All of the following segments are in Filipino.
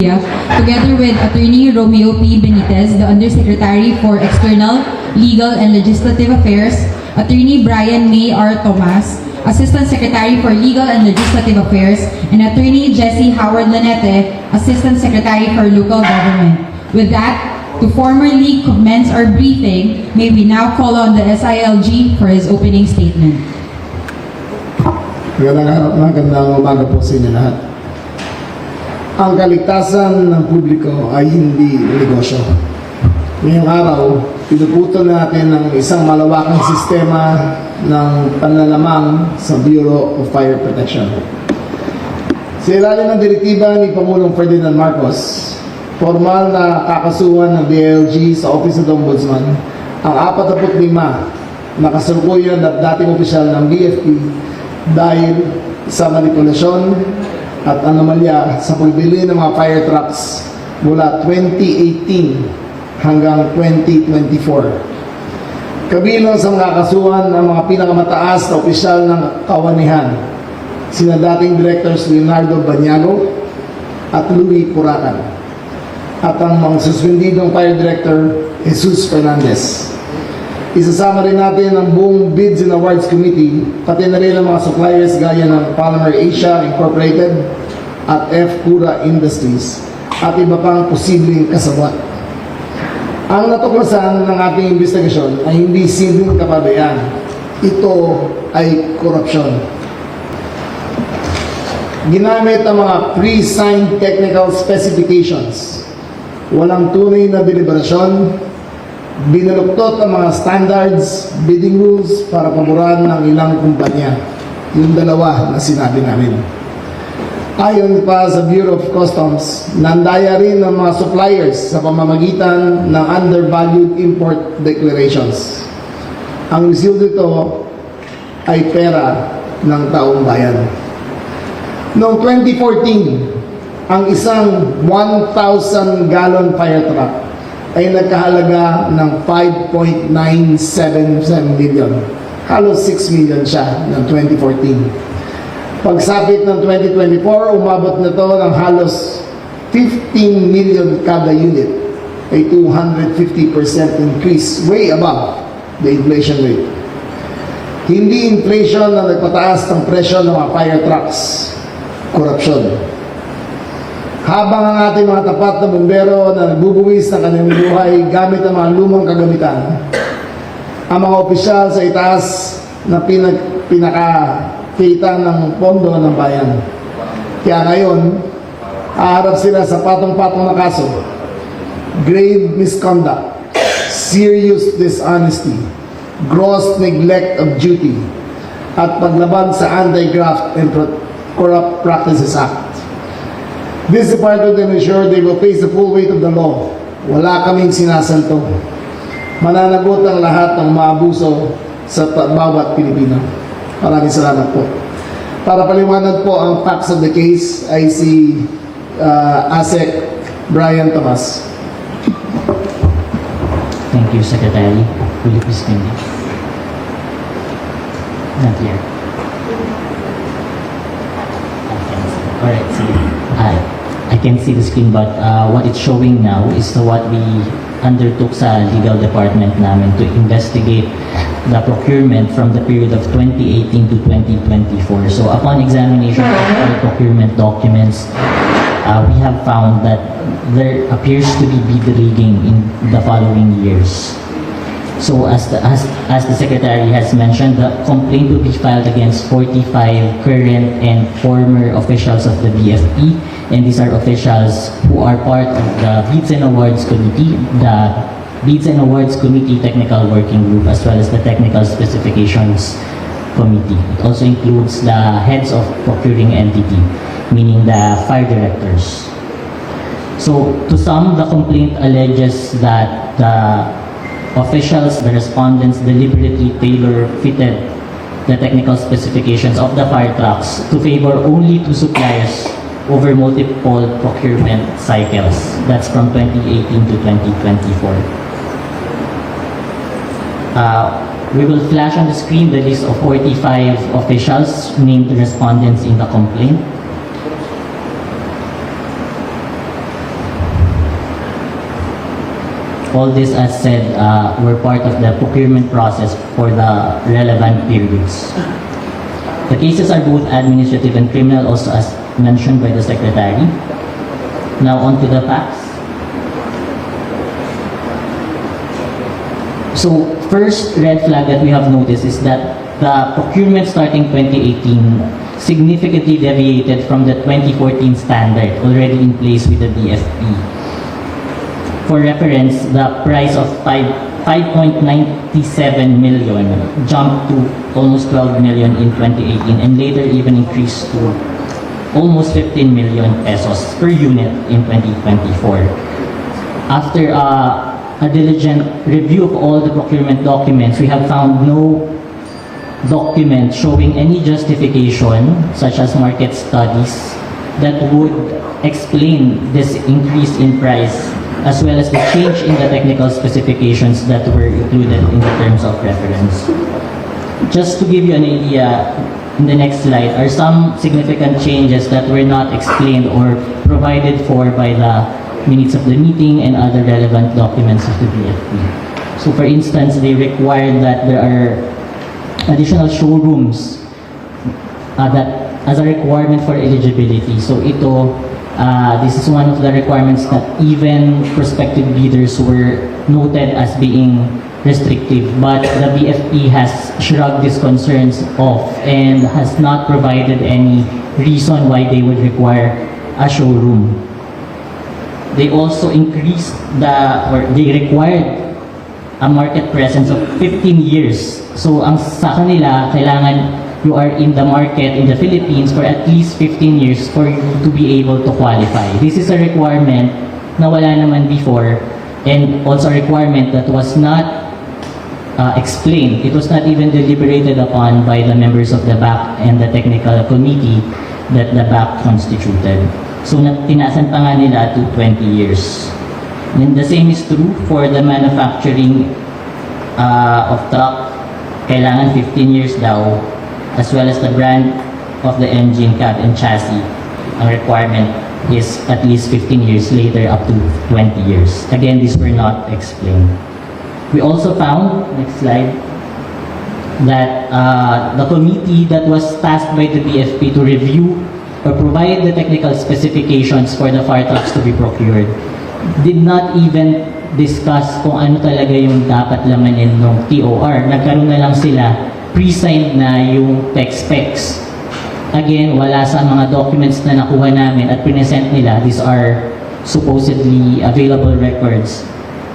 Garcia, together with Attorney Romeo P. Benitez, the Undersecretary for External, Legal, and Legislative Affairs, Attorney Brian May R. Tomas, Assistant Secretary for Legal and Legislative Affairs, and Attorney Jessie Howard Lanete, Assistant Secretary for Local Government. With that, to formally commence our briefing, may we now call on the SILG for his opening statement. Magandang umaga po sa inyo lahat. Ang kaligtasan ng publiko ay hindi negosyo. Ngayong araw, pinuputol natin ang isang malawakang sistema ng panlalamang sa Bureau of Fire Protection. Sa ilalim ng direktiba ni Pangulong Ferdinand Marcos, formal na kakasuhan ng DILG sa Office of the Ombudsman ang 45 na kasalukuyan at dating opisyal ng BFP dahil sa manipulasyon at anomalya sa pagbili ng mga fire trucks mula 2018 hanggang 2024. Kabilang sa mga kasuhan ng mga pinakamataas na opisyal ng kawanihan, sina dating Directors Leonardo Baniago at Louis Puracan, at ang mga suspendidong Fire Director Jesus Fernandez. Isasama rin natin ang buong Bids and Awards Committee, pati na rin ang mga suppliers gaya ng Polymer Asia Incorporated at F. Cura Industries at iba pang posibleng kasabwat. Ang natuklasan ng ating investigasyon ay hindi simpleng kapabayaan. Ito ay korupsyon. Ginamit ang mga pre-signed technical specifications. Walang tunay na deliberasyon. Binaluktot ang mga standards, bidding rules para paboran ng ilang kumpanya. Yung dalawa na sinabi namin. Ayon pa sa Bureau of Customs, nandaya rin ng mga suppliers sa pamamagitan ng undervalued import declarations. Ang resulta nito ay pera ng taong bayan. Noong 2014, ang isang 1,000 gallon fire truck ay nagkahalaga ng 5.977 million. Halos 6 million siya ng 2014. Pagsapit ng 2024, umabot na ito ng halos 15 million kada unit, ay 250% increase, way above the inflation rate. Hindi inflation na nagpataas ng presyo ng mga fire trucks, korupsyon. Habang ang ating mga tapat na bumbero na nagbubuwis ng kanilang buhay gamit ang mga lumang kagamitan, ang mga opisyal sa itaas na pinakakita ng pondo ng bayan. Kaya ngayon, haharap sila sa patong-patong na kaso, grave misconduct, serious dishonesty, gross neglect of duty, at paglaban sa Anti-Graft and Corrupt Practices Act. This department will ensure they will face the full weight of the law. Wala kaming sinasanto. Mananagot ang lahat ng maabuso sa bawat Pilipino. Maraming salamat po. Para paliwanag po ang facts of the case ay si ASEC Brian Tomas. Thank you, Secretary. Will you please stand? Not here. Alright, I can see the screen, but what it's showing now is what we undertook sa legal department namin to investigate the procurement from the period of 2018 to 2024. So upon examination of our procurement documents, we have found that there appears to be bid rigging in the following years. So as the Secretary has mentioned, the complaint will be filed against 45 current and former officials of the BFP, and these are officials who are part of the Bids and Awards Committee, the Bids and Awards Committee Technical Working Group, as well as the Technical Specifications Committee. It also includes the heads of procuring entity, meaning the fire directors. So to sum, the complaint alleges that the officials, the respondents, deliberately tailor-fitted the technical specifications of the fire trucks to favor only two suppliers over multiple procurement cycles. That's from 2018 to 2024. We will flash on the screen the list of 45 officials named respondents in the complaint. All this, as said, were part of the procurement process for the relevant periods. The cases are both administrative and criminal, also as mentioned by the Secretary. Now on to the facts. So first red flag that we have noticed is that the procurement starting 2018 significantly deviated from the 2014 standard already in place with the BFP. For reference, the price of 5.97 million jumped to almost 12 million in 2018 and later even increased to almost 15 million pesos per unit in 2024. After a diligent review of all the procurement documents, we have found no document showing any justification, such as market studies, that would explain this increase in price, as well as the change in the technical specifications that were included in the terms of reference. Just to give you an idea, in the next slide are some significant changes that were not explained or provided for by the minutes of the meeting and other relevant documents of the BFP. So for instance, they required that there are additional showrooms that as a requirement for eligibility. So this is one of the requirements that even prospective bidders were noted as being restrictive, but the BFP has shrugged these concerns off and has not provided any reason why they would require a showroom. They also increased they required a market presence of 15 years. So ang sa kanila, kailangan you are in the market in the Philippines for at least 15 years for you to be able to qualify. This is a requirement na wala naman before, and also a requirement that was not explained. It was not even deliberated upon by the members of the BAC and the technical committee that the BAC constituted. So tinaasan pa nga nila to 20 years. And the same is true for the manufacturing of truck. Kailangan 15 years daw, as well as the brand of the engine, cab, and chassis. Ang requirement is at least 15 years, later up to 20 years. Again, these were not explained. We also found, next slide, that the committee that was tasked by the BFP to review or provide the technical specifications for the fire trucks to be procured did not even discuss kung ano talaga yung dapat lamanin ng TOR. Nagkaroon na lang sila, pre-signed na yung tech specs. Again, wala sa mga documents na nakuha namin at present nila. These are supposedly available records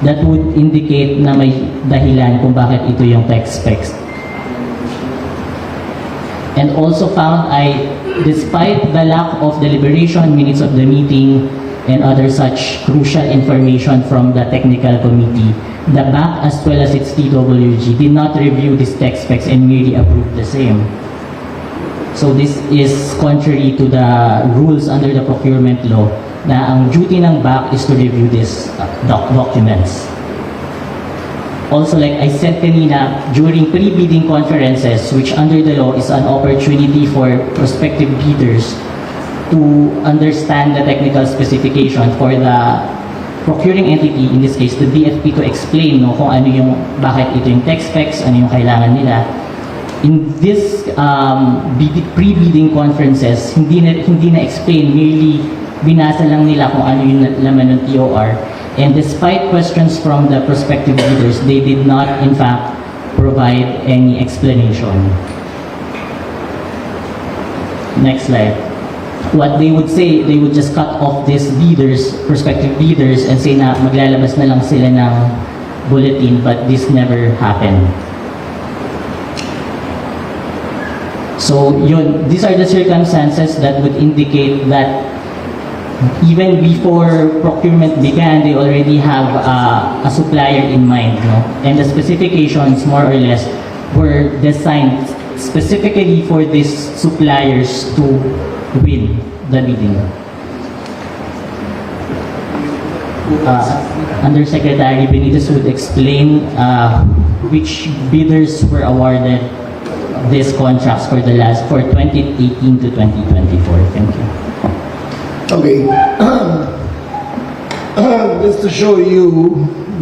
that would indicate na may dahilan kung bakit ito yung tech specs. And also found despite the lack of deliberation, minutes of the meeting, and other such crucial information from the technical committee, the BAC as well as its TWG did not review these tech specs and merely approved the same. So this is contrary to the rules under the procurement law na ang duty ng BAC is to review these documents. Also, like I said kanina, during pre-bidding conferences, which under the law is an opportunity for prospective bidders to understand the technical specification for the procuring entity, in this case the BFP, to explain kung ano yung, bakit ito yung tech specs, ano yung kailangan nila. In this pre-bidding conferences, hindi na explain, merely binasa lang nila kung ano yung laman ng TOR. And despite questions from the prospective bidders, they did not in fact provide any explanation. Next slide. What they would say, they would just cut off these bidders, prospective bidders, and say na maglalabas na lang sila ng bulletin, but this never happened. So yun, these are the circumstances that would indicate that even before procurement began, they already have a supplier in mind, no? And the specifications, more or less, were designed specifically for these suppliers to win the bidding. Undersecretary Benitez would explain which bidders were awarded these contracts for 2018 to 2024. Thank you. Okay. is to show you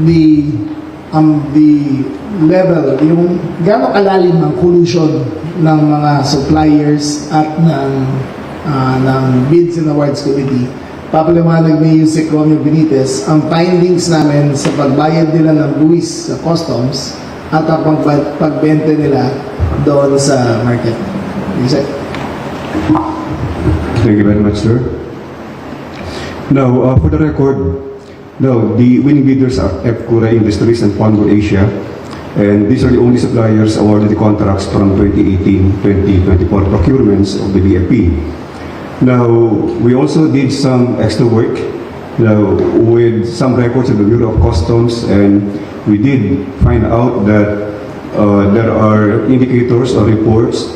the level, yung gaano kalalim ang collusion ng mga suppliers at ng Bids and Awards Committee. Papaliwanag ni Yusek Romeo Benitez ang findings namin sa pagbayad nila ng buwis sa customs at ang pagbenta nila doon sa market. Yusek. Thank you very much, sir. Now, for the record, now the winning bidders are Epcura Industries and Pongo Asia, and these are the only suppliers awarded the contracts from 2018-2024 procurements of the BFP. Now, we also did some extra work with some records of the Bureau of Customs, and we did find out that there are indicators or reports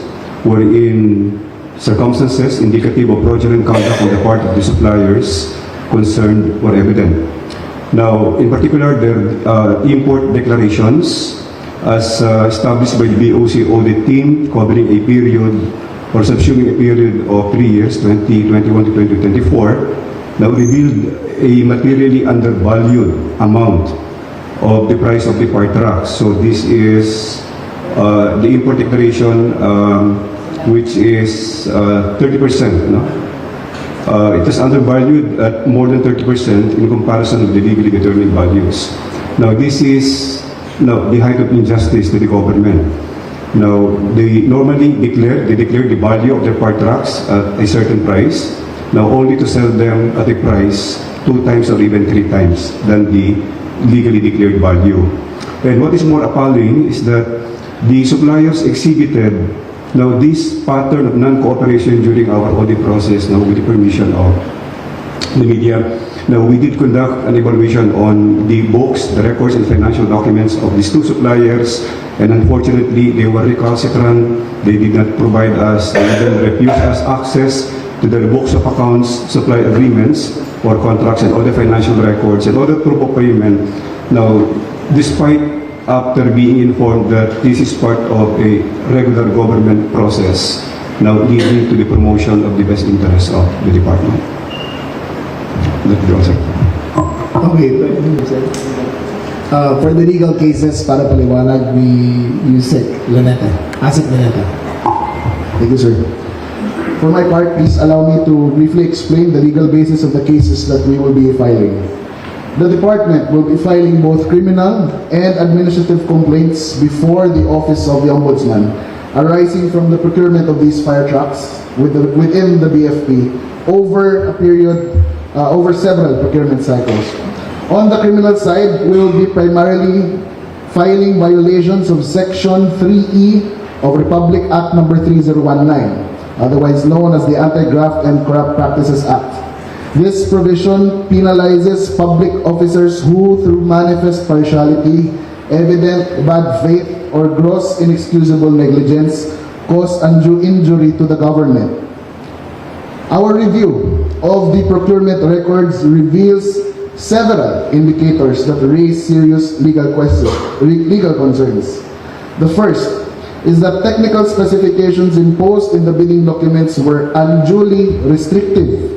wherein circumstances indicative of fraudulent conduct on the part of the suppliers concerned were evident. Now, in particular, their import declarations as established by the BOC audit team covering a period or subsuming a period of 3 years, 2021 to 2024, now revealed a materially undervalued amount of the price of the part trucks. So this is the import declaration, which is 30%. No? It is undervalued at more than 30% in comparison with the legally determined values. Now this is the height of injustice to the government. Now, they normally declare the value of their part trucks at a certain price, now only to sell them at a price 2 times or even 3 times than the legally declared value. And what is more appalling is that the suppliers exhibited now this pattern of non-cooperation during our audit process, now with the permission of the media. Now, we did conduct an evaluation on the books, the records, and financial documents of these 2 suppliers, and unfortunately, they were recalcitrant. They did not provide us, they even refused us access to their books of accounts, supply agreements, or contracts, and all the financial records, and all the proof of payment. Now, despite after being informed that this is part of a regular government process, now leading to the promotion of the best interests of the department. That's the answer. Okay, thank you, Yusek. For the legal cases, para paliwanag ni Yusek Luneta. Asik Luneta. Thank you, sir. For my part, please allow me to briefly explain the legal basis of the cases that we will be filing. The department will be filing both criminal and administrative complaints before the Office of the Ombudsman arising from the procurement of these fire trucks within the BFP over a period, over several procurement cycles. On the criminal side, we will be primarily filing violations of Section 3E of Republic Act No. 3019, otherwise known as the Anti-Graft and Corrupt Practices Act. This provision penalizes public officers who, through manifest partiality, evident bad faith, or gross inexcusable negligence, cause undue injury to the government. Our review of the procurement records reveals several indicators that raise serious legal concerns. The first is that technical specifications imposed in the bidding documents were unduly restrictive.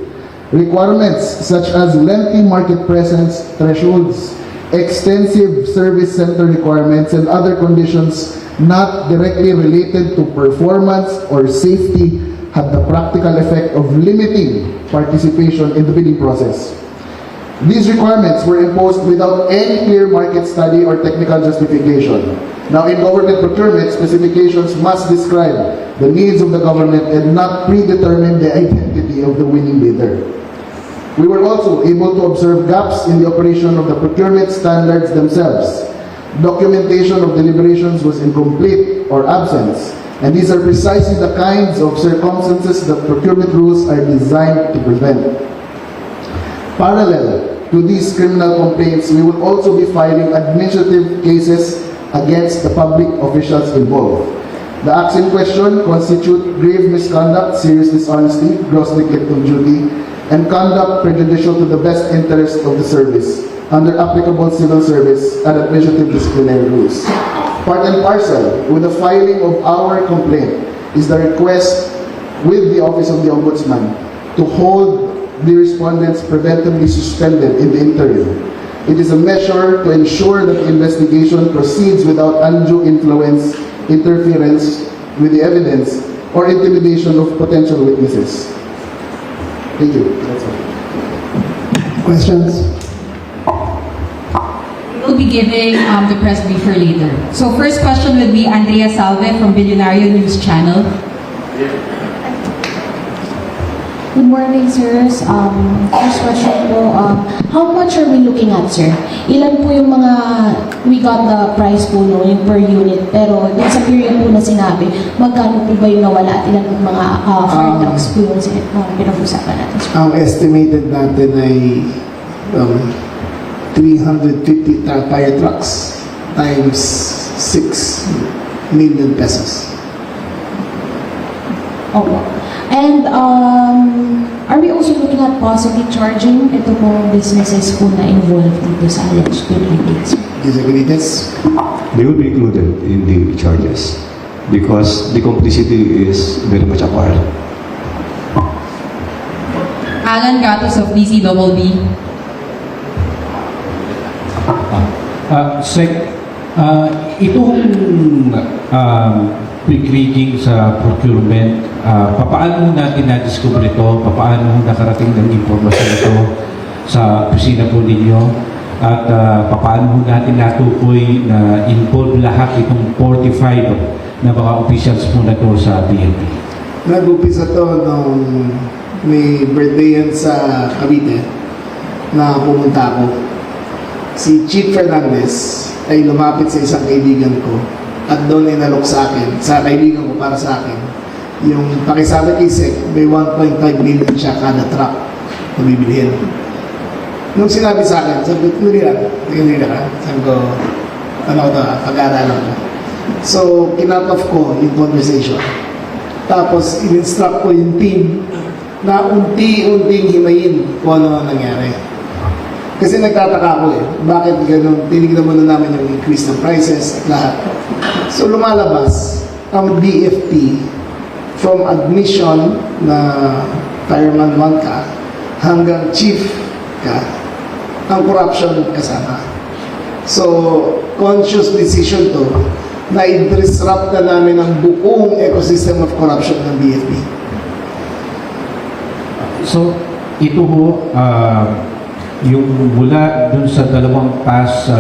Requirements such as lengthy market presence thresholds, extensive service center requirements, and other conditions not directly related to performance or safety had the practical effect of limiting participation in the bidding process. These requirements were imposed without any clear market study or technical justification. Now, in government procurement, specifications must describe the needs of the government and not predetermine the identity of the winning bidder. We were also able to observe gaps in the operation of the procurement standards themselves. Documentation of deliberations was incomplete or absent, and these are precisely the kinds of circumstances that procurement rules are designed to prevent. Parallel to these criminal complaints, we will also be filing administrative cases against the public officials involved. The acts in question constitute grave misconduct, serious dishonesty, gross neglect of duty, and conduct prejudicial to the best interest of the service under applicable civil service and administrative disciplinary rules. Part and parcel with the filing of our complaint is the request with the Office of the Ombudsman to hold the respondents preventively suspended in the interim It is a measure to ensure that the investigation proceeds without undue influence, interference with the evidence, or intimidation of potential witnesses. Thank you. That's all. Questions? We'll be giving the press briefer later. So first question would be Andrea Salve from Billionario News Channel. Good morning, sirs. First question po, how much are we looking at, sir? Ilan po yung mga, we got the price po, no, yung per unit, pero dun sa period po na sinabi, magkano po ba yung nawala at ilan po mga fire trucks po yung pinag-usapan natin, sir? Ang estimated natin ay 350 fire trucks times 6 million pesos. Opo. And are we also looking at possibly charging ito po businesses po na involved dito sa alleged deliveries? Disagreements? They will be included in the charges because the complicity is very much apart. Alan Gatos of DCBB. Itong quick-reading sa procurement, papaano natin na-discover ito? Papaano nakarating ng impormasyon ito sa opisina po ninyo? At papaano natin natukoy na involve lahat itong 45 na mga officials po na ito sa BNP? Nag-upisa to nung may birthday yan sa Cavite na pumunta ako. Si Chief Fernandez ay lumapit sa isang kaibigan ko at doon ay nalok sa akin, sa kaibigan ko para sa akin, yung pakisabi kay Sec, may 1.5 million siya kada truck na bibilihin. Nung sinabi sa akin, sabi ko, hindi ka. Sabi ko, ano ito, pag-aaralan ko. So, kinat off ko yung conversation. Tapos, in-instruct ko yung team na unti-unting himayin kung ano ang nangyari. Kasi nagtataka ako bakit ganun, tinignan muna namin yung increase ng prices at lahat. So lumalabas ang BFP from admission na fireman 1 ka hanggang chief ka, ang corruption kasama. So conscious decision to na i-disrupt na namin ang buong ecosystem of corruption ng BFP. So, ito ho, yung mula dun sa dalawang past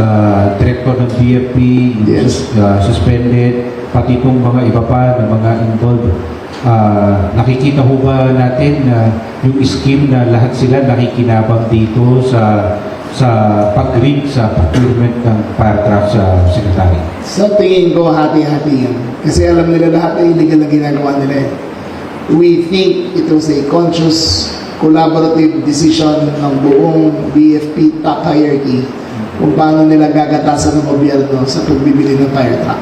director ng BFP, Yes. suspended, pati itong mga iba pa na mga involved, nakikita ho ba natin na yung scheme na lahat sila nakikinabang dito sa pag-rig sa procurement ng fire truck sa secretary? Sa tingin ko, hati-hati yan. Kasi alam nila lahat ay illegal na ginagawa nila. We think it was a conscious, collaborative decision ng buong BFP top hierarchy kung paano nila gagatasan ng gobyerno sa pagbibili ng fire truck.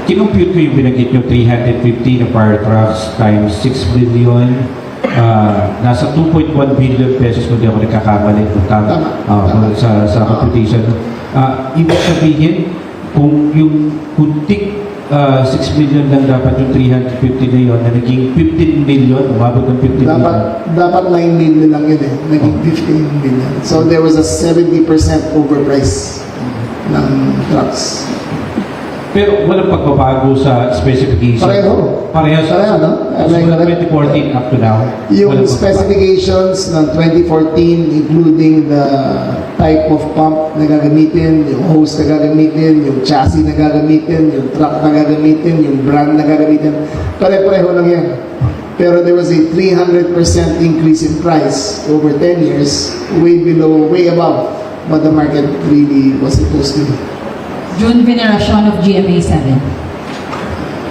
Kinumpute ko yung binanggit nyo, 350 na fire trucks times 6 billion, nasa 2.1 billion pesos kung di ako nagkakamali kung tama, Tama. sa computation. Ibig sabihin, kung yung kuntik 6 million lang dapat yung 350 na yun, na naging 15 million, umabot ng 15 million. Dapat 9 million lang yun naging 15 million. So there was a 70% overprice ng trucks. Pero walang pagbabago sa specification. Pareho. Pareho Pareho, no? Mula 2014 up to now. Yung walang specifications ng 2014, including the type of pump na gagamitin, yung hose na gagamitin, yung chassis na gagamitin, yung truck na gagamitin, yung brand na gagamitin, pare-pareho lang yan. Pero there was a 300% increase in price over 10 years, way below, way above what the market really was supposed to be. June Veneracion of GMA7.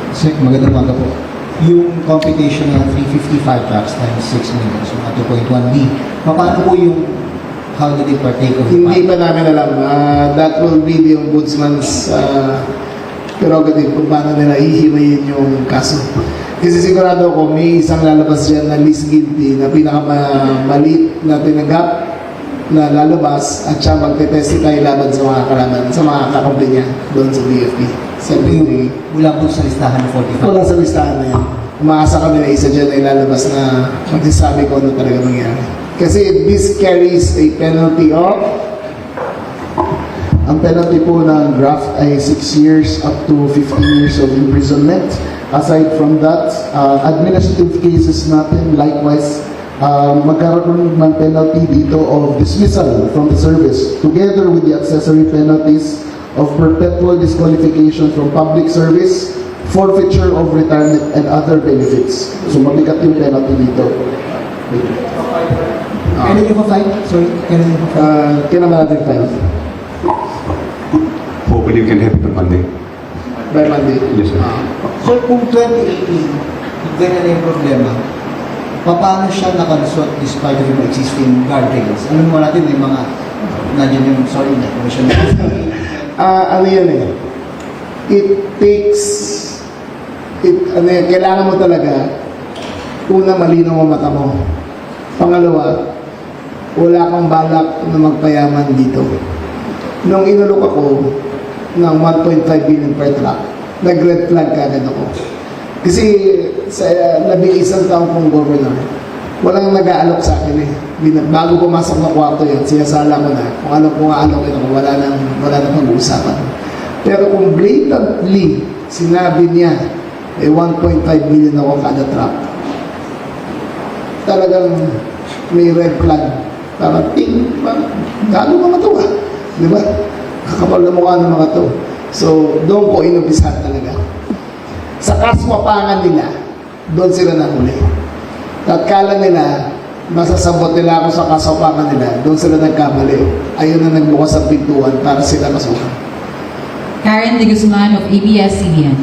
Sir, magandang umaga po. Yung computation ng 355 trucks times 6 million, so 2.1 B, paano po yung, how did it partake of the Hindi pa namin alam. That will be the ombudsman's prerogative kung paano nila ihimayin yung kaso. Kasi sigurado ko may isang lalabas dyan na least guilty na pinakamaliit na tinanggap na lalabas at siya magte-testify laban sa mga kalaban, sa mga kakampi niya doon sa BFP. Sabi ni Mula po sa listahan ng 45. wala sa listahan na yan. Umaasa kami na isa dyan ay lalabas na magsasabi ko ano talaga mangyari. Kasi this carries a penalty of Ang penalty po ng graft ay 6 years up to 15 years of imprisonment. Aside from that, administrative cases natin, likewise, magkaroon ng penalty dito of dismissal from the service together with the accessory penalties of perpetual disqualification from public service, forfeiture of retirement and other benefits. So mabigat yung penalty dito. Kailan niyo pa-file? Sorry, kailan niyo pa-file? Kailan ba natin file? Hopefully, we can have it on Monday. By Monday? Yes, sir. So kung 2018, ganyan na yung problema, paano siya nakalusot despite of yung existing guardrails? Ano naman natin, may mga, nandiyan yung, sorry, na commission. Ano yan eh? It takes, kailangan mo talaga, una, malinaw ang mata mo. Pangalawa, wala kang balak na magpayaman dito. Nung inulok ako ng 1.5 billion per truck, nag-red flag kagad ako. Kasi sa 11 taong kong governor, walang nag-aalok sa akin eh. Bago pumasok ng kwarto yan, siyasala ko na kung ano kung aalok ito, wala nang pag-uusapan. Pero kung blatantly sinabi niya, 1.5 billion ako kada truck, talagang may red flag. Parang, gaano mga to ah? Di ba? Kakapal na mukha ng mga to. So, doon ko inumpisahan talaga. Sa kaswapangan nila, doon sila nahuli. At kala nila, masasabot nila ako sa kaswapangan nila, doon sila nagkamali. Ayun na nagbukas ang pintuan para sila masukan. Karen De Guzman of ABS-CBN.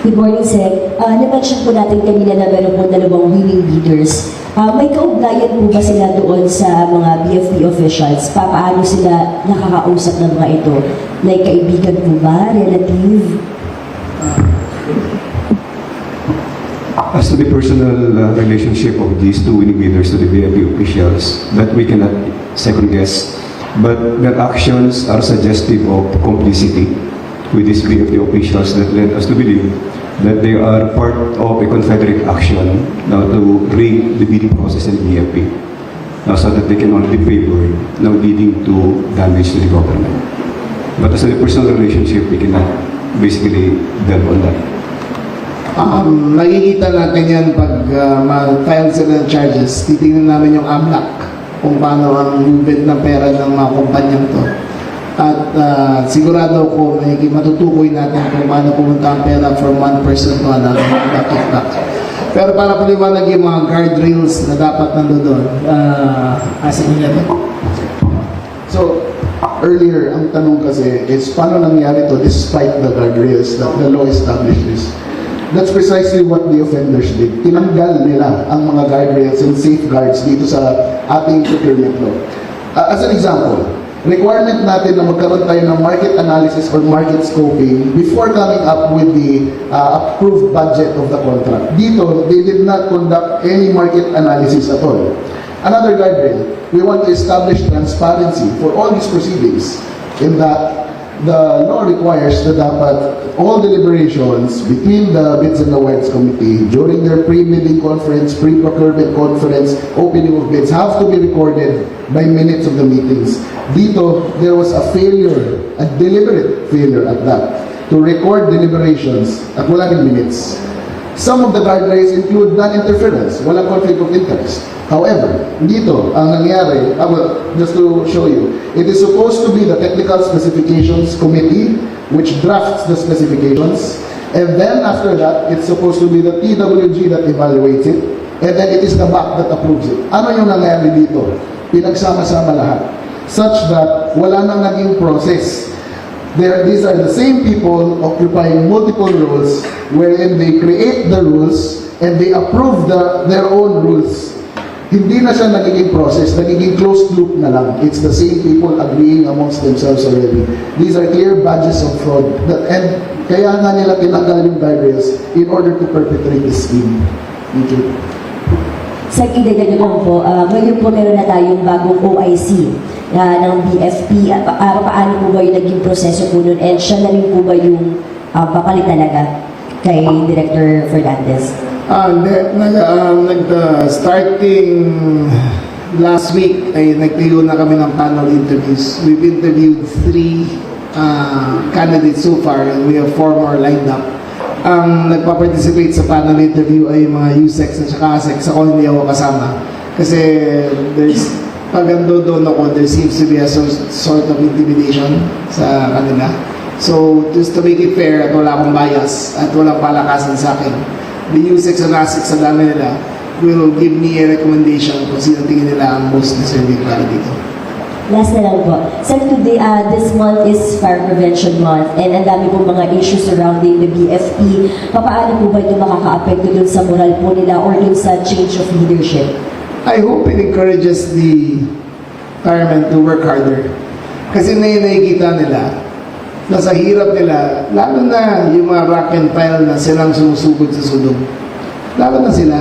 Good morning, Sec. Na-mention po natin kanina na meron po 2 willing bidders. May kaugnayan po ba sila doon sa mga BFP officials? Paano sila nakakausap ng mga ito? Like, kaibigan po ba? Relative? As to the personal relationship of these 2 winning bidders to the BFP officials, that we cannot second guess, but their actions are suggestive of complicity with these BFP officials that led us to believe that they are part of a confederate action now to rig the bidding process in the BFP, so that they can only be favored, now leading to damage to the government. But as to the personal relationship, we cannot basically delve on that. Nakikita natin yan pag ma-file sila ng charges. Titingnan namin yung AMLAC kung paano ang movement ng pera ng mga kumpanyang to. At sigurado ko matutukoy natin kung paano pumunta ang pera from one person to another. Back. Pero para paliwanag yung mga guardrails na dapat nandoon, asa nila to? So, earlier, ang tanong kasi is paano nangyari to despite the guardrails that the law established this? That's precisely what the offenders did. Tinanggal nila ang mga guardrails and safeguards dito sa ating procurement law. As an example, requirement natin na magkaroon tayo ng market analysis or market scoping before coming up with the approved budget of the contract. Dito, they did not conduct any market analysis at all. Another guardrail, we want to establish transparency for all these proceedings in that the law requires that dapat all deliberations between the Bids and Awards Committee during their pre-bidding conference, pre-procurement conference, opening of bids have to be recorded by minutes of the meetings. Dito, there was a failure, a deliberate failure at that, to record deliberations at wala ring minutes. Some of the guidelines include non-interference, walang conflict of interest. However, dito, ang nangyari, just to show you, it is supposed to be the Technical Specifications Committee which drafts the specifications, and then after that, it's supposed to be the TWG that evaluates it, and then it is the BAC that approves it. Ano yung nangyari dito? Pinagsama-sama lahat, such that wala nang naging process. These are the same people occupying multiple roles wherein they create the rules and they approve their own rules. Hindi na siya nagiging process, nagiging closed loop na lang. It's the same people agreeing amongst themselves already. These are clear badges of fraud. And kaya nga nila tinanggal yung guardrails in order to perpetrate this scheme. Thank you. Sa kidagdag naman po, ngayon po meron na tayong bagong OIC ng BFP. Paano po ba yung naging proseso po nun? And siya na rin po ba yung papalit talaga kay Director Fernandez? Starting last week ay nagtayo na kami ng panel interviews. We've interviewed 3 candidates so far and we have 4 more lined up. Ang nagpa-participate sa panel interview ay yung mga USEX at saka ASEX. Ako hindi ako kasama. Kasi pag doon ako, there seems to be a sort of intimidation sa kanila. So, just to make it fair at wala akong bias at walang palakasan sa akin, the USEX and ASEX sa dami nila will give me a recommendation kung sino tingin nila ang most deserving para dito. Last na lang po. Sir, today, this month is Fire Prevention Month and ang dami pong mga issues surrounding the BFP. Paano po ba ito makaka-apekto dun sa moral po nila or dun sa change of leadership? I hope it encourages the firemen to work harder. Kasi nakikita nila na sa hirap nila, lalo na yung mga rank and file na silang sumusugod sa sulong. Lalo na sila.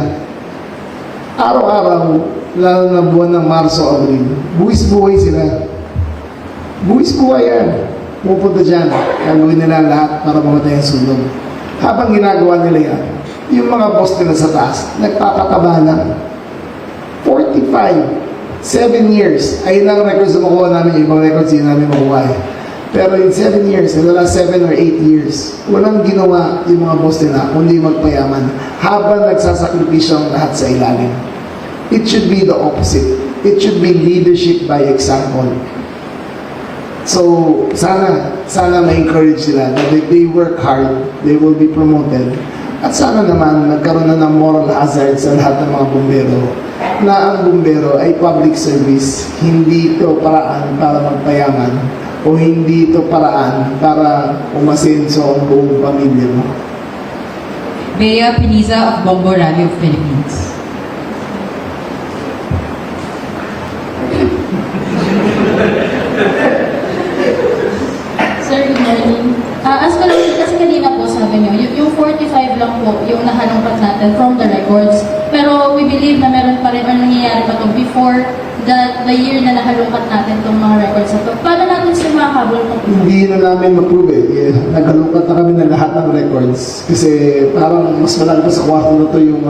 Araw-araw, lalo na buwan ng Marso, Abril, buwis-buhay sila. Buwis-buhay yan. Pupunta dyan, gagawin nila lahat para mamatay ang sulong. Habang ginagawa nila yan, yung mga boss nila sa taas, nagpapataba lang. 45, 7 years, ayun ang records na makuha namin, yung ibang records hindi namin makuha eh. Pero in 7 years, in the last 7 or 8 years, walang ginawa yung mga boss nila kundi magpayaman habang nagsasakripisyo ang lahat sa ilalim. It should be the opposite. It should be leadership by example. So, sana ma-encourage sila that if they work hard, they will be promoted. At sana naman nagkaroon na ng moral hazard sa lahat ng mga bumbero na ang bumbero ay public service, hindi ito paraan para magpayaman o hindi ito paraan para umasenso ang buong pamilya mo. Bea Piniza of Bombo Radio Philippines. Sir, good morning. As per kasi kanina po sabi niyo, yung 45 lang po yung nahalungkat natin from the records. Pero we believe na meron pa rin or nangyayari pa to before the year na nahalungkat natin itong mga records na to. Paano natin sila makahabol kung Hindi na namin ma-prove eh. Naghalungkat na kami ng lahat ng records. Kasi parang mas malaki pa sa kwarto na to yung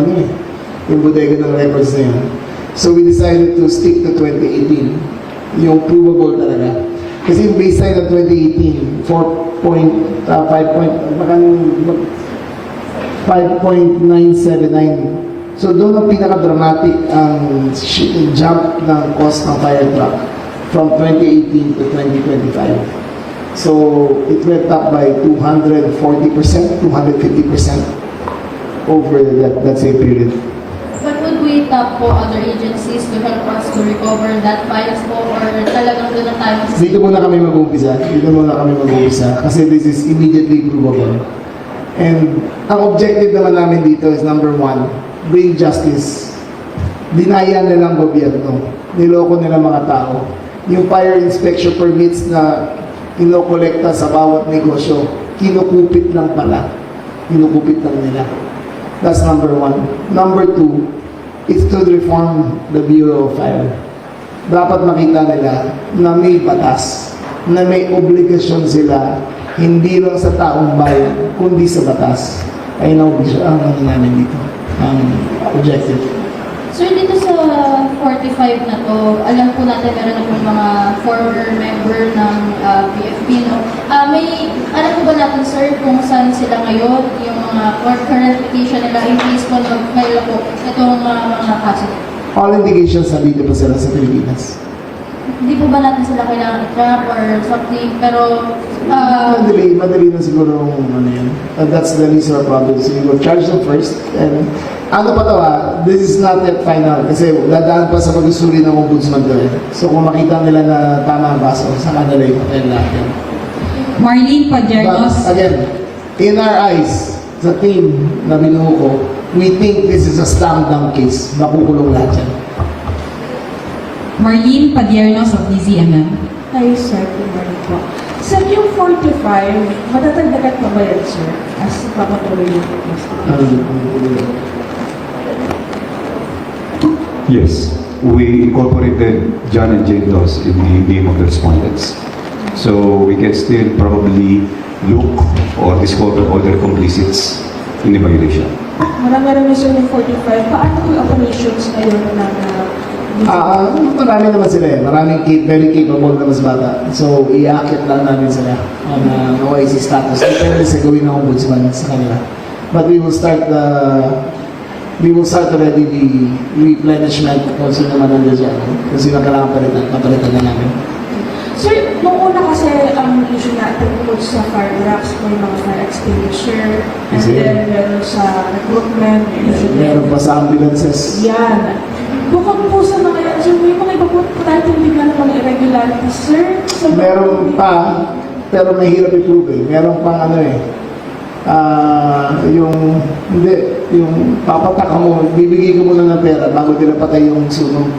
yung bodega ng records na yun. So we decided to stick to 2018. Yung provable talaga. Kasi yung baseline ng 2018, 5.979. So doon ang pinaka-dramatic ang jump ng cost ng fire truck from 2018 to 2025. So it went up by 240%, 250% over that same period. but would we tap po other agencies to help us to recover that files po or talagang doon na tayo? Dito muna kami mag-uumpisa. Kasi this is immediately provable. And ang objective naman namin dito is number 1, bring justice. Dinaya nilang gobyerno. Niloko nila mga tao. Yung fire inspection permits na inokolekta sa bawat negosyo, kinukupit lang pala. Kinukupit lang nila. That's number 1. Number 2, it's to reform the Bureau of Fire. Dapat makita nila na may batas, na may obligasyon sila, hindi lang sa taong bayan, kundi sa batas. Ayun ang namin dito, ang objective. Sir, dito sa 45 na to, alam po natin meron na po mga former member ng PFP, no? Alam po ba natin, sir, kung saan sila ngayon, yung mga current petition nila, in case po mag-file po itong mga kaso? All indications na dito pa sila sa Pilipinas. Hindi po ba natin sila kailangan i-trap or something, pero... Madali na siguro yan. That's the least of our problems. So we will charge them first. And ano pa to this is not yet final. Kasi dadaan pa sa pag-usuri ng ombudsman to eh. So kung makita nila na tama ang baso, sa kanila yung patay lahat yan. Marlene Padiernos. But again, in our eyes, sa team na binuo ko, we think this is a slam dunk case. Makukulong lahat yan. Marlene Padiernos of DZMM. Hi, sir. Good morning po. Sir, yung 45, matatagdagan pa ba yan, sir? As papatuloy yung Yes, we incorporated John and Jane Doss in the name of the respondents. So we can still probably look or discover other complicites in the violation. Marami-rami, sir, yung 45. Paano yung operations ngayon ng Marami naman sila eh. Maraming very capable na mas bata. So, iaakit lang namin sila on OIC status. Depende sa gawin ng ombudsman sa kanila. But we will start already the replenishment kung sino naman nandiyan dyan. Kung sino kailangan papalitan na namin. Sir, nung una kasi ang issue natin bukod sa fire trucks, may mga fire extinguisher, and Kasi- then meron sa recruitment, Meron pa sa ambulances. yan. Bukod po sa mga yan, sir, may mga iba po tayo tindignan ng mga irregularities, sir. Sa Meron pa, pero mahirap i-prove eh. Meron pang yung papatak mo, bibigay ko muna ng pera bago tinapatay yung sunog.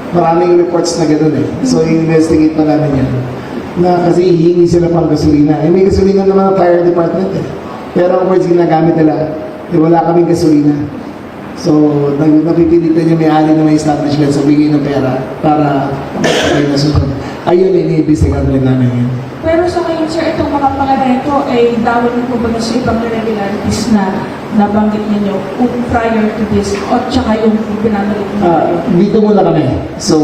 Maraming reports na gano'n eh. So, i-investigate pa namin yan. Na kasi hihingi sila pang gasolina. Eh, may gasolina naman ang fire department eh. Pero ang words ginagamit nila, wala kaming gasolina. So, napipilitan yung may-ari na may establishment sa bigay ng pera para magpatay na sunog. Ayun, iniimbestigahan rin namin yun. Pero sa ngayon, sir, itong mga pangalan ito ay dawal na po ba sa ibang irregularities na nabanggit ninyo prior to this o tsaka yung binanggit mo? Dito muna kami. So,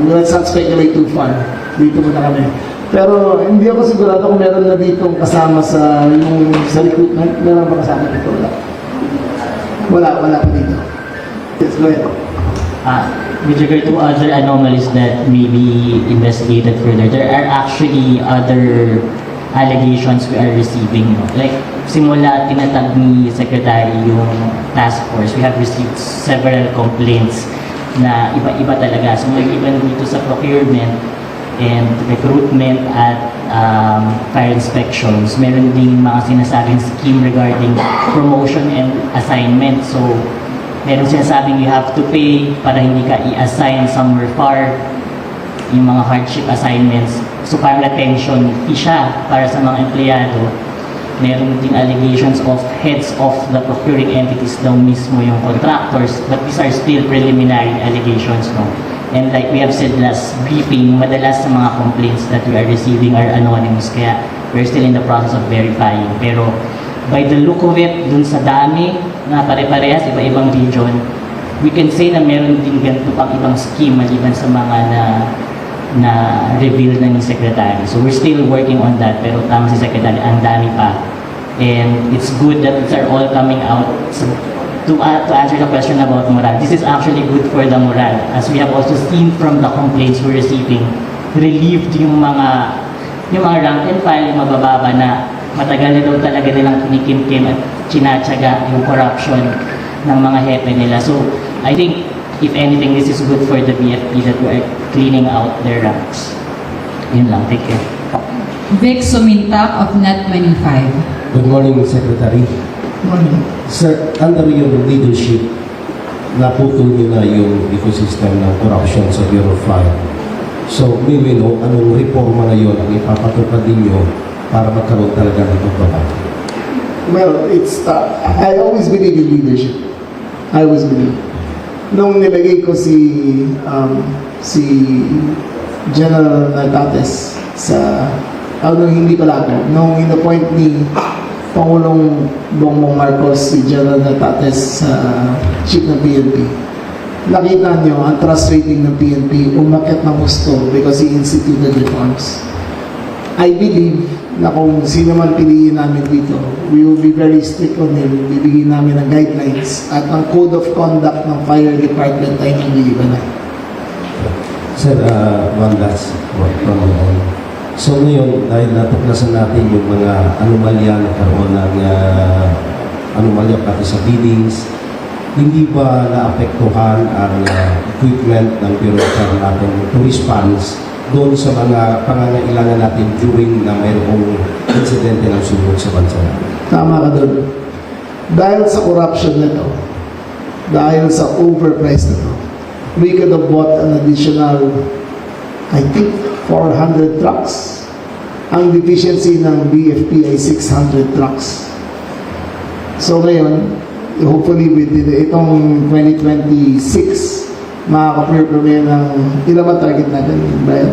let's not speculate too far. Dito muna kami. Pero hindi ako sigurado kung meron na ditong kasama sa recruitment. Meron ba kasama dito? Wala pa dito. Yes, go ahead. With regard to other anomalies that may be investigated further, there are actually other allegations we are receiving. Like, simula tinatag ni Secretary yung task force, we have received several complaints na iba-iba talaga. So, even dito sa procurement and recruitment at fire inspections, meron ding mga sinasabing scheme regarding promotion and assignment. So, meron sinasabing you have to pay para hindi ka i-assign somewhere far, yung mga hardship assignments. So parang retention fee siya para sa mga empleyado. Meron din allegations of heads of the procuring entities daw mismo yung contractors, but these are still preliminary allegations, no? And like we have said last briefing, madalas sa mga complaints that we are receiving are anonymous, kaya we're still in the process of verifying. Pero by the look of it, dun sa dami na pare-parehas, iba-ibang region, we can say na meron din ganito pang ibang scheme maliban sa mga na reveal na ni Secretary. So we're still working on that, pero tama si Secretary, ang dami pa. And it's good that these are all coming out. So, to answer the question about morale, this is actually good for the morale. As we have also seen from the complaints we're receiving, relieved yung mga rank and file, yung mabababa na matagal na daw talaga nilang kinikimkim at chinatsaga yung corruption ng mga hepe nila. So, I think, if anything, this is good for the BFP that we are cleaning out their ranks. Yun lang. Take care. Vic Sumintak of Net25. Good morning, Secretary. Morning. Sir, under your leadership, naputol niyo na yung ecosystem ng corruption sa Bureau of Fire. So, may we know, anong reforma ngayon ang ipapatupad ninyo para magkaroon talaga ng pagbabago? Well, I always believe in leadership. I always believe. Nung nilagay ko si General Natates nung hindi pala ako, nung in-appoint ni Pangulong Bongbong Marcos si General Natates sa chief ng PNP, nakita nyo ang trust rating ng PNP umakyat ng gusto because he instituted reforms. I believe na kung sino man piliin namin dito, we will be very strict on him. Bibigyan namin ng guidelines at ang code of conduct ng fire department ay hindi iba na. Sir, one last word from my own. So ngayon, dahil natuklasan natin yung mga anomalya, nagkaroon ng anomalya pati sa biddings, hindi ba naapektuhan ang equipment ng Bureau of Fire natin to response doon sa mga pangangailangan natin during na mayroong insidente ng sunog sa bansa natin? Tama ka doon. Dahil sa corruption nito, dahil sa overprice nito, we could have bought an additional, I think, 400 trucks. Ang deficiency ng BFP ay 600 trucks. So ngayon, hopefully within itong 2026, makaka-clear kami ng ilan ba target natin, Brian?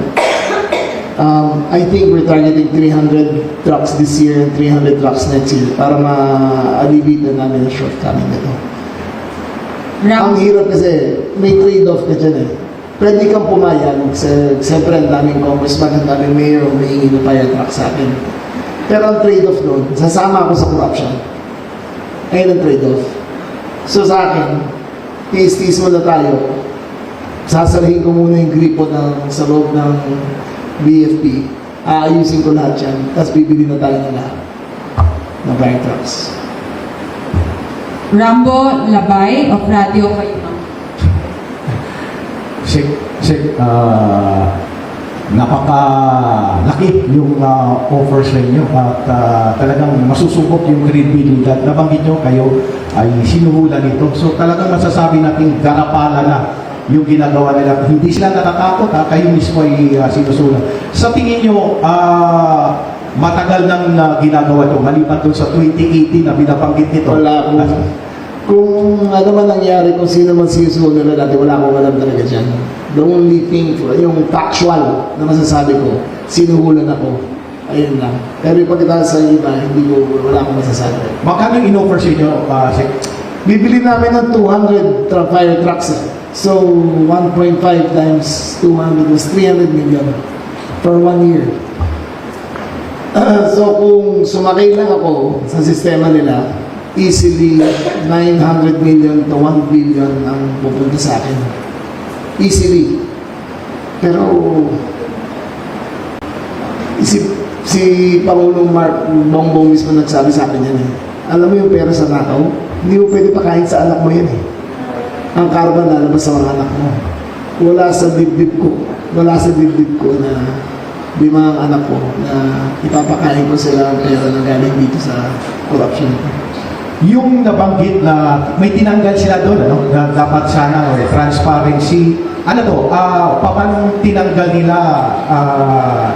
I think we're targeting 300 trucks this year and 300 trucks next year para ma-alleviate na namin ang shortcoming nito. Ang hirap kasi may trade-off ka dyan eh. pwede kang pumayag. Siyempre, ang daming congressman, ang daming mayor, humihingi ng fire truck sa akin. Pero ang trade-off doon, sasama ako sa corruption. Ayun ang trade-off. So sa akin, tiis-tiis mo na tayo. Sasarahin ko muna yung gripo sa loob ng BFP. Aayusin ko lahat yan. Tapos bibili na tayo ng lahat ng fire trucks. Rambo Labay of Radio Kayumang. Napakalaki yung offer sa inyo at talagang masusubok yung credibility. Nabanggit nyo kayo ay sinuhulan nito. So talagang masasabi natin garapala na yung ginagawa nila. Hindi sila natatakot, kayo mismo ay sinusulan. Sa tingin nyo, matagal nang ginagawa ito, maliban doon sa 2018 na binabanggit nito. Wala akong, kung ano man nangyari, kung sino man sinusunod na natin, wala akong alam talaga dyan. The only thing, yung factual na masasabi ko, sinuhulan ako. Ayun lang. Pero yung pagkita sa iba, wala akong masasabi. Magkano yung in-offer sa inyo, Sek? Bibili namin ng 200 fire trucks. So, 1.5 times 200 was 300 million for 1 year. So, kung sumakay lang ako sa sistema nila, easily 900 million to 1 billion ang pupunta sa akin. Easily. Pero, si Pangulong Mark Bongbong mismo nagsabi sa akin yan eh. Alam mo yung pera sa nakaw? Hindi mo pwede pakain sa anak mo yan eh. Ang carbon lalabas sa mga anak mo. Wala sa dibdib ko. Wala sa dibdib ko na 5 anak ko na ipapakain ko sila ang pera na galing dito sa corruption. Yung nabanggit na may tinanggal sila doon, ano? Na dapat sana transparency. Ano to? Paano tinanggal nila,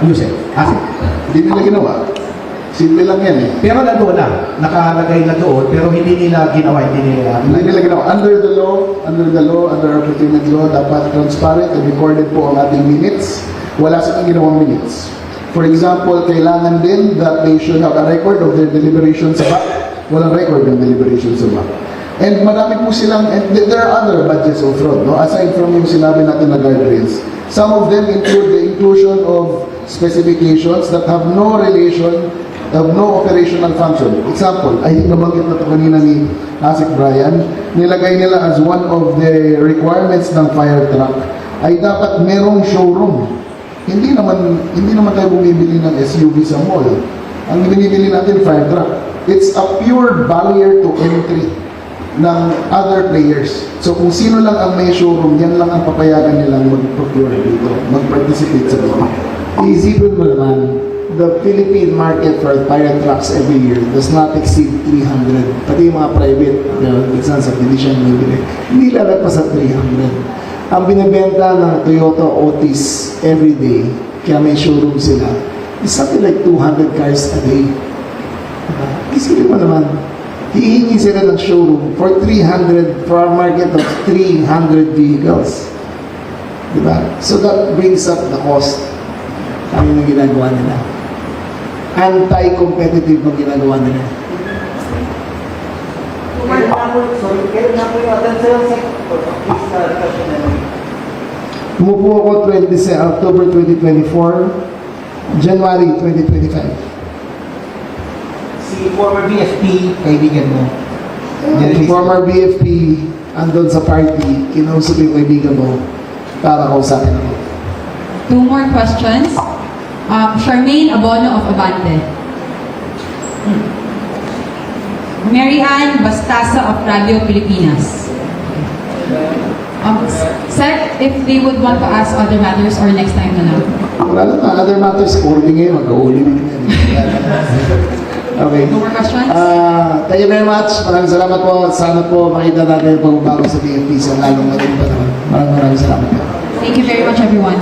Yusef? Hindi nila ginawa. Simple lang yan eh. Pero nandoon na, nakalagay na doon, pero hindi nila ginawa, hindi nila ginawa. Under the law, under our procurement law, dapat transparent and recorded po ang ating minutes. Wala silang ginawang minutes. For example, kailangan din that they should have a record of their deliberations sa back. Walang record ng deliberations sa back. And marami po silang, and there are other budgets of fraud, no? Aside from yung sinabi natin na guardrails. Some of them include the inclusion of specifications that have no relation, have no operational function. Example, I think nabanggit na ito kanina ni Asik Brian, nilagay nila as one of the requirements ng fire truck ay dapat merong showroom. Hindi naman tayo bumibili ng SUV sa mall. Ang binibili natin fire truck. It's a pure barrier to entry ng other players. So kung sino lang ang may showroom, yan lang ang papayagan nilang mag-procure dito, mag-participate sa dito. Isipin mo naman, the Philippine market for fire trucks every year does not exceed 300. Pati yung mga private, minsan sa division, hindi lalagpas sa 300. Ang binibenta ng Toyota Otis every day, kaya may showroom sila, is something like 200 cars a day. Isipin mo naman, hihingi sila ng showroom for 300, for our market of 300 vehicles. Diba? So that brings up the cost. Ano yung ginagawa nila? Anti-competitive ang ginagawa nila. Umupo ako October 2024, January 2025. Si former BFP, kaibigan mo. Former BFP, andun sa party, kinausap yung kaibigan mo para kausapin ako. 2 more questions. Charmaine Abono of Abante. Mary Ann Bastasa of Radio Pilipinas. Sir, if they would want to ask other matters or next time na lang. Wala na, other matters, holding ngayon, mag-holding din yan. Okay. 2 more questions? Thank you very much. Maraming salamat po. Sana po makita natin yung pagbabago sa PNP sa lalong ngayon pa naman. Maraming salamat po. Thank you very much, everyone.